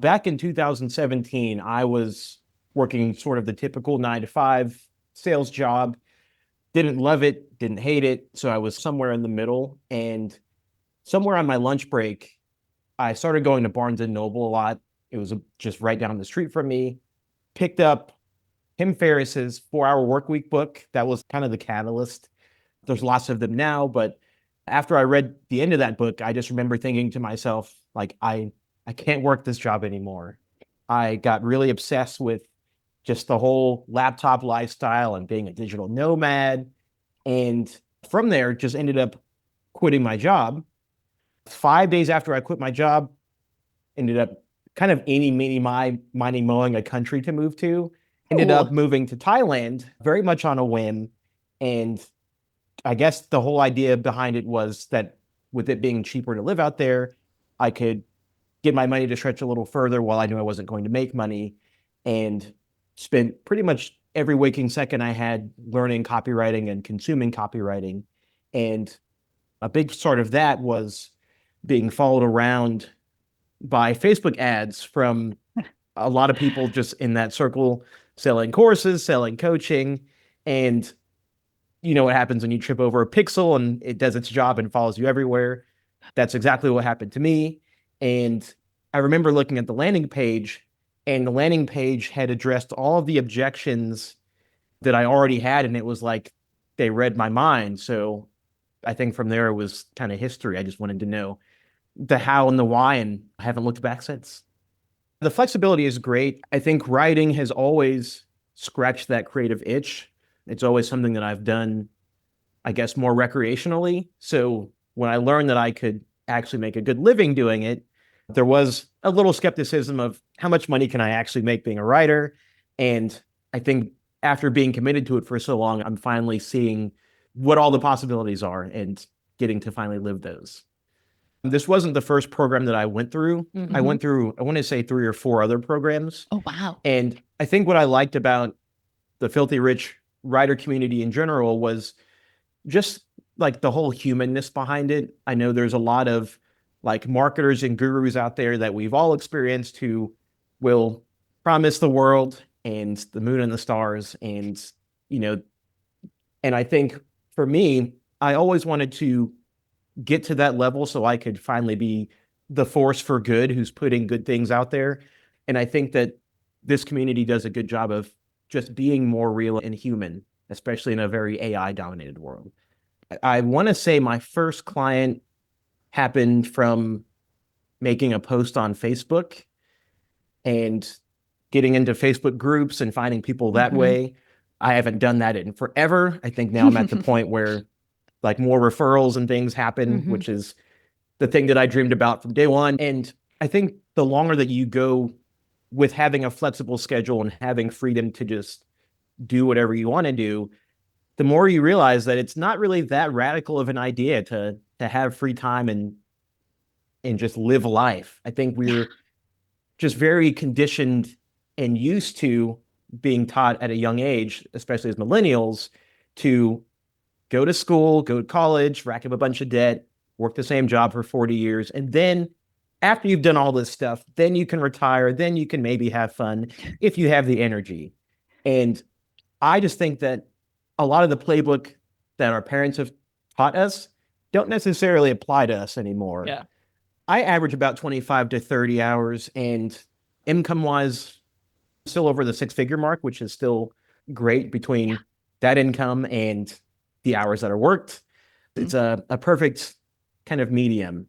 Back in 2017, I was working sort of the typical 9 to 5 sales job. Didn't love it, didn't hate it. So I was somewhere in the middle. And somewhere on my lunch break, I started going to Barnes and Noble a lot. It was just right down the street from me. Picked up Tim Ferriss's 4 Hour Workweek book. That was kind of the catalyst. There's lots of them now, but after I read the end of that book, I just remember thinking to myself, like, I can't work this job anymore. I got really obsessed with just the whole laptop lifestyle and being a digital nomad. And from there, just ended up quitting my job. 5 days after I quit my job, ended up kind of eeny, meeny, miny, mowing a country to move to. Ended Oh, up moving to Thailand very much on a whim. And I guess the whole idea behind it was that with it being cheaper to live out there, I could get my money to stretch a little further while I knew I wasn't going to make money, and spent pretty much every waking second I had learning copywriting and consuming copywriting. And a big part of that was being followed around by Facebook ads from a lot of people just in that circle selling courses, selling coaching. And you know what happens when you trip over a pixel and it does its job and follows you everywhere. That's exactly what happened to me. And I remember looking at the landing page, and the landing page had addressed all of the objections that I already had. And it was like they read my mind. So I think from there it was kind of history. I just wanted to know the how and the why, and I haven't looked back since. The flexibility is great. I think writing has always scratched that creative itch. It's always something that I've done, I guess, more recreationally. So when I learned that I could actually make a good living doing it, there was a little skepticism of how much money can I actually make being a writer. And I think after being committed to it for so long, I'm finally seeing what all the possibilities are and getting to finally live those. This wasn't the first program that I went through. I hmm went through, I want to say 3 or 4 other programs. Oh, wow. And I think what I liked about the Filthy Rich writer community in general was just like the whole humanness behind it. I know there's a lot of like marketers and gurus out there that we've all experienced who will promise the world and the moon and the stars. And, you know, and I think for me, I always wanted to get to that level so I could finally be the force for good who's putting good things out there. And I think that this community does a good job of just being more real and human, especially in a very AI dominated world. I want to say my first client happened from making a post on Facebook and getting into Facebook groups and finding people that hmm way. I haven't done that in forever. I think now I'm at the point where like more referrals and things happen, hmm which is the thing that I dreamed about from day one. And I think the longer that you go with having a flexible schedule and having freedom to just do whatever you want to do, the more you realize that it's not really that radical of an idea to have free time and just live life. I think Yeah. we're just very conditioned and used to being taught at a young age, especially as millennials, to go to school, go to college, rack up a bunch of debt, work the same job for 40 years. And then after you've done all this stuff, then you can retire, then you can maybe have fun if you have the energy. And I just think that a lot of the playbook that our parents have taught us don't necessarily apply to us anymore. Yeah. I average about 25 to 30 hours, and income wise, still over the 6 figure mark, which is still great between that income and the hours that are worked. Yeah. It's a perfect kind of medium.